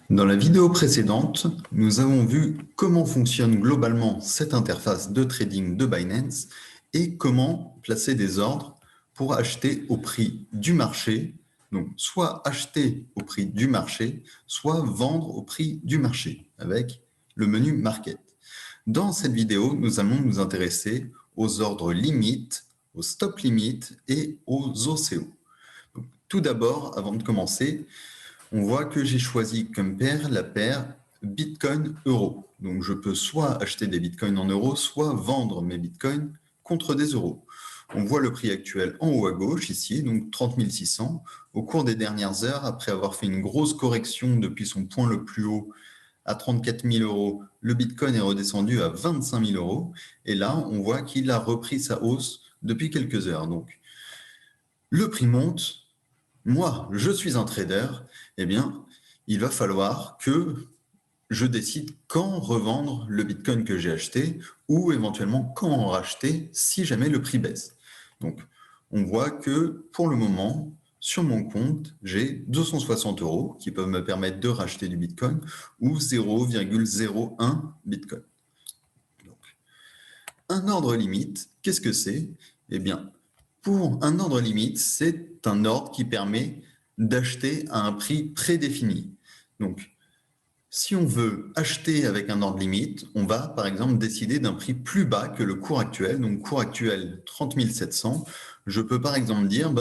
Dans la vidéo précédente, nous avons vu comment fonctionne globalement cette interface de trading de Binance et comment placer des ordres pour acheter au prix du marché, donc soit acheter au prix du marché, soit vendre au prix du marché avec le menu Market. Dans cette vidéo, nous allons nous intéresser aux ordres limites, aux stop limites et aux OCO. Donc, tout d'abord, avant de commencer, on voit que j'ai choisi comme paire la paire Bitcoin-Euro. Donc, je peux soit acheter des Bitcoins en euros, soit vendre mes Bitcoins contre des euros. On voit le prix actuel en haut à gauche, ici, donc 30 600. Au cours des dernières heures, après avoir fait une grosse correction depuis son point le plus haut à 34 000 euros, le Bitcoin est redescendu à 25 000 euros. Et là, on voit qu'il a repris sa hausse depuis quelques heures. Donc, le prix monte. Moi, je suis un trader. Eh bien, il va falloir que je décide quand revendre le Bitcoin que j'ai acheté ou éventuellement quand en racheter si jamais le prix baisse. Donc, on voit que pour le moment, sur mon compte, j'ai 260 euros qui peuvent me permettre de racheter du Bitcoin ou 0,01 Bitcoin. Donc, un ordre limite, qu'est-ce que c'est? Eh bien, pour un ordre limite, c'est un ordre qui permet d'acheter à un prix prédéfini. Donc, si on veut acheter avec un ordre limite, on va par exemple décider d'un prix plus bas que le cours actuel. Donc, cours actuel 30 700. Je peux par exemple dire,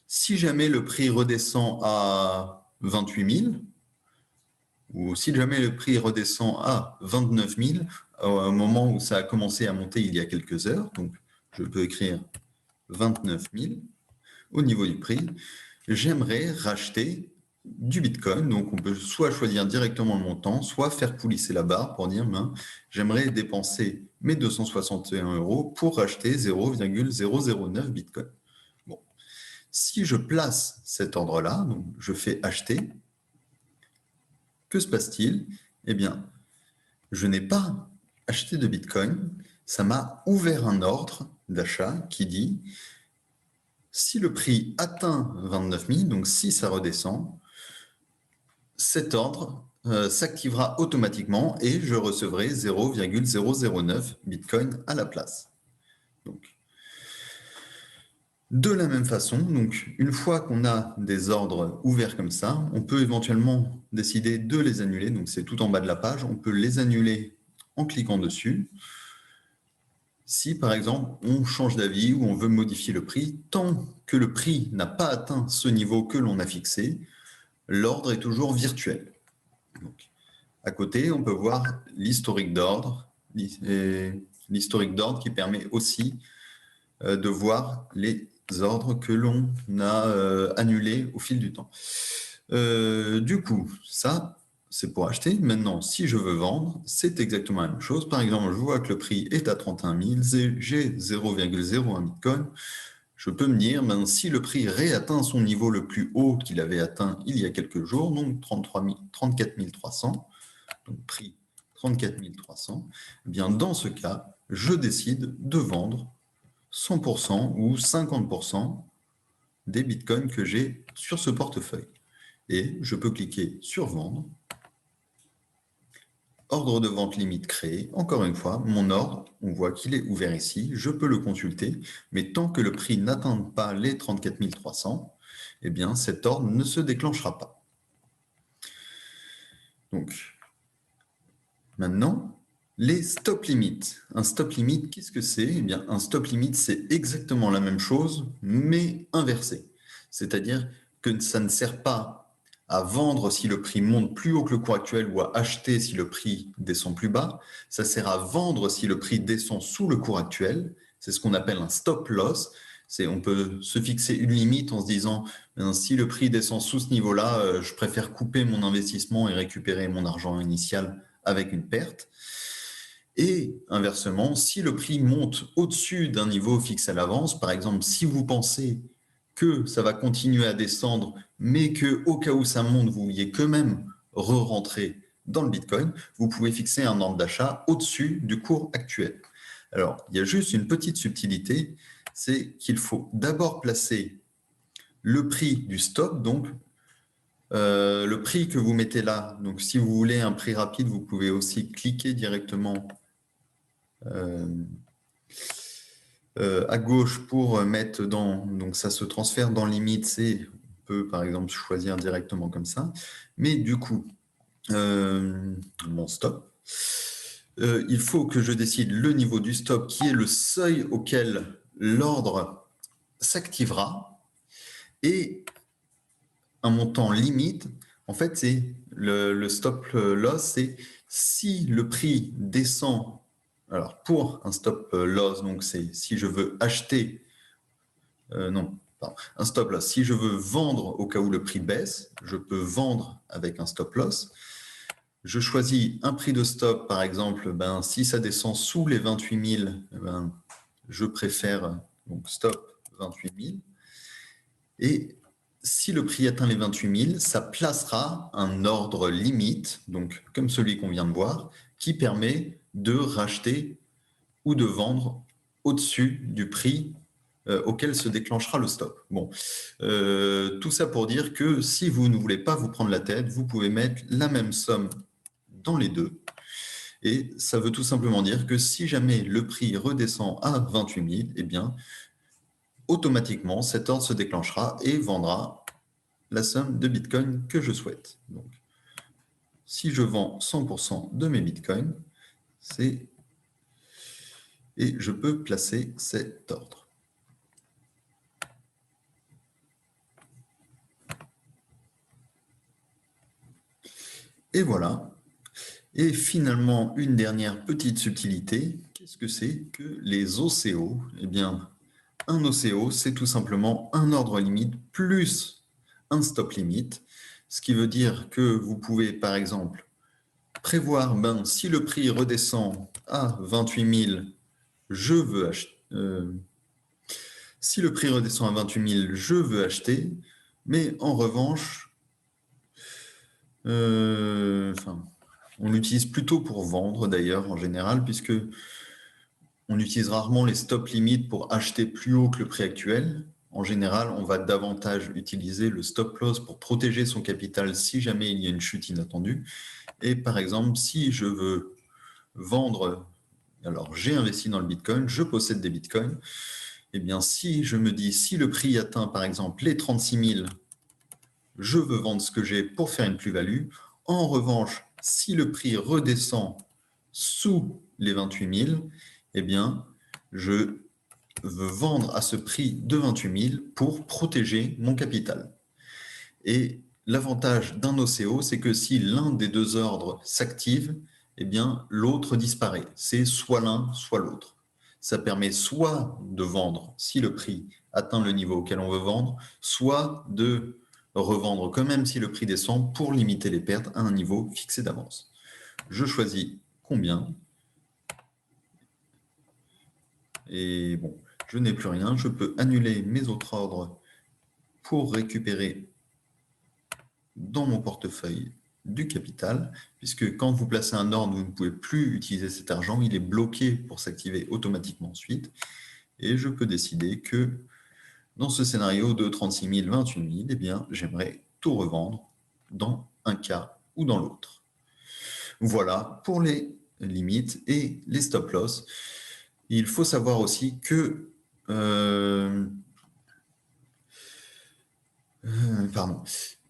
si jamais le prix redescend à 28 000, ou si jamais le prix redescend à 29 000, au moment où ça a commencé à monter il y a quelques heures, donc je peux écrire 29 000 au niveau du prix, j'aimerais racheter du Bitcoin. Donc, on peut soit choisir directement le montant, soit faire coulisser la barre pour dire, j'aimerais dépenser mes 261 euros pour racheter 0,009 Bitcoin. Bon. Si je place cet ordre-là, donc je fais acheter, que se passe-t-il? Eh bien, je n'ai pas acheté de Bitcoin, ça m'a ouvert un ordre d'achat qui dit, si le prix atteint 29 000, donc si ça redescend, cet ordre s'activera automatiquement et je recevrai 0,009 Bitcoin à la place. Donc, de la même façon, donc, une fois qu'on a des ordres ouverts comme ça, on peut éventuellement décider de les annuler. Donc, c'est tout en bas de la page. On peut les annuler en cliquant dessus. Si, par exemple, on change d'avis ou on veut modifier le prix, tant que le prix n'a pas atteint ce niveau que l'on a fixé, l'ordre est toujours virtuel. Donc, à côté, on peut voir l'historique d'ordre, l'historique d'ordre qui permet aussi de voir les ordres que l'on a annulés au fil du temps. Du coup, ça, c'est pour acheter. Maintenant, si je veux vendre, c'est exactement la même chose. Par exemple, je vois que le prix est à 31 000, j'ai 0,01 Bitcoin. Je peux me dire, si le prix réatteint son niveau le plus haut qu'il avait atteint il y a quelques jours, donc 34 300, donc prix 34 300, eh bien dans ce cas, je décide de vendre 100% ou 50% des bitcoins que j'ai sur ce portefeuille. Et je peux cliquer sur vendre. Ordre de vente limite créé. Encore une fois, mon ordre, on voit qu'il est ouvert ici. Je peux le consulter, mais tant que le prix n'atteint pas les 34 300, eh bien cet ordre ne se déclenchera pas. Donc, maintenant, les stop limits. Un stop limit, qu'est-ce que c'est? Eh bien, un stop limit, c'est exactement la même chose, mais inversé. C'est-à-dire que ça ne sert pas à vendre si le prix monte plus haut que le cours actuel ou à acheter si le prix descend plus bas. Ça sert à vendre si le prix descend sous le cours actuel. C'est ce qu'on appelle un stop loss. On peut se fixer une limite en se disant, si le prix descend sous ce niveau-là, je préfère couper mon investissement et récupérer mon argent initial avec une perte. Et inversement, si le prix monte au-dessus d'un niveau fixe à l'avance, par exemple, si vous pensez que ça va continuer à descendre, mais qu'au cas où ça monte, vous vouliez quand même re-rentrer dans le Bitcoin, vous pouvez fixer un ordre d'achat au-dessus du cours actuel. Alors, il y a juste une petite subtilité, c'est qu'il faut d'abord placer le prix du stop, donc Le prix que vous mettez là, donc si vous voulez un prix rapide, vous pouvez aussi cliquer directement à gauche pour mettre dans, donc ça se transfère dans limite, c'est, on peut par exemple choisir directement comme ça, mais du coup, mon stop, il faut que je décide le niveau du stop qui est le seuil auquel l'ordre s'activera et un montant limite. En fait, c'est le stop loss, c'est si le prix descend. Alors, pour un stop loss, donc c'est si je veux acheter, non, pardon, un stop loss, si je veux vendre au cas où le prix baisse, je peux vendre avec un stop loss. Je choisis un prix de stop, par exemple, ben, si ça descend sous les 28 000, ben, je préfère donc stop 28 000. Et si le prix atteint les 28 000, ça placera un ordre limite, donc comme celui qu'on vient de voir, qui permet de racheter ou de vendre au-dessus du prix auquel se déclenchera le stop. Bon, tout ça pour dire que si vous ne voulez pas vous prendre la tête, vous pouvez mettre la même somme dans les deux. Et ça veut tout simplement dire que si jamais le prix redescend à 28 000, eh bien, automatiquement, cet ordre se déclenchera et vendra la somme de Bitcoin que je souhaite. Donc, si je vends 100% de mes Bitcoins, c'est et je peux placer cet ordre. Et voilà. Et finalement, une dernière petite subtilité. Qu'est-ce que c'est que les OCO? Eh bien, un OCO, c'est tout simplement un ordre limite plus un stop limite. Ce qui veut dire que vous pouvez, par exemple, prévoir, ben, si le prix redescend à 28 000, je veux acheter. Si le prix redescend à 28 000, je veux acheter. Mais en revanche, on l'utilise plutôt pour vendre d'ailleurs en général, puisque on utilise rarement les stop limites pour acheter plus haut que le prix actuel. En général, on va davantage utiliser le stop loss pour protéger son capital si jamais il y a une chute inattendue. Et par exemple, si je veux vendre, alors j'ai investi dans le Bitcoin, je possède des Bitcoins, eh bien si je me dis, si le prix atteint par exemple les 36 000, je veux vendre ce que j'ai pour faire une plus-value. En revanche, si le prix redescend sous les 28 000, eh bien, je veux vendre à ce prix de 28 000 pour protéger mon capital. Et l'avantage d'un OCO, c'est que si l'un des deux ordres s'active, eh bien, l'autre disparaît. C'est soit l'un, soit l'autre. Ça permet soit de vendre si le prix atteint le niveau auquel on veut vendre, soit de revendre quand même si le prix descend pour limiter les pertes à un niveau fixé d'avance. Je choisis combien. Et bon, je n'ai plus rien. Je peux annuler mes autres ordres pour récupérer dans mon portefeuille du capital, puisque quand vous placez un ordre, vous ne pouvez plus utiliser cet argent, il est bloqué pour s'activer automatiquement ensuite. Et je peux décider que dans ce scénario de 36 000, 28 000, eh bien, j'aimerais tout revendre dans un cas ou dans l'autre. Voilà pour les limites et les stop-loss. Il faut savoir aussi que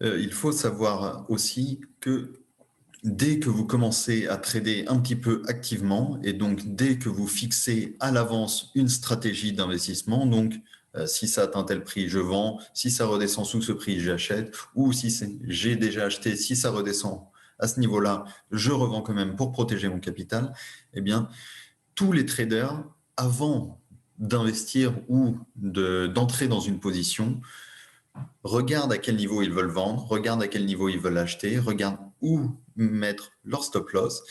il faut savoir aussi que dès que vous commencez à trader un petit peu activement, et donc dès que vous fixez à l'avance une stratégie d'investissement, donc si ça atteint tel prix, je vends, si ça redescend sous ce prix, j'achète, ou si j'ai déjà acheté, si ça redescend à ce niveau-là, je revends quand même pour protéger mon capital, eh bien, tous les traders, avant d'investir ou d'entrer dans une position, regardent à quel niveau ils veulent vendre, regardent à quel niveau ils veulent acheter, regardent où mettre leur stop loss.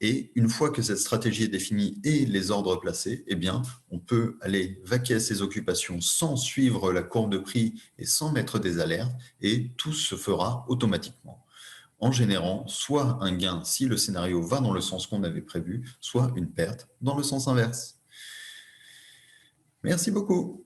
Et une fois que cette stratégie est définie et les ordres placés, eh bien, on peut aller vaquer à ses occupations sans suivre la courbe de prix et sans mettre des alertes, et tout se fera automatiquement, en générant soit un gain si le scénario va dans le sens qu'on avait prévu, soit une perte dans le sens inverse. Merci beaucoup.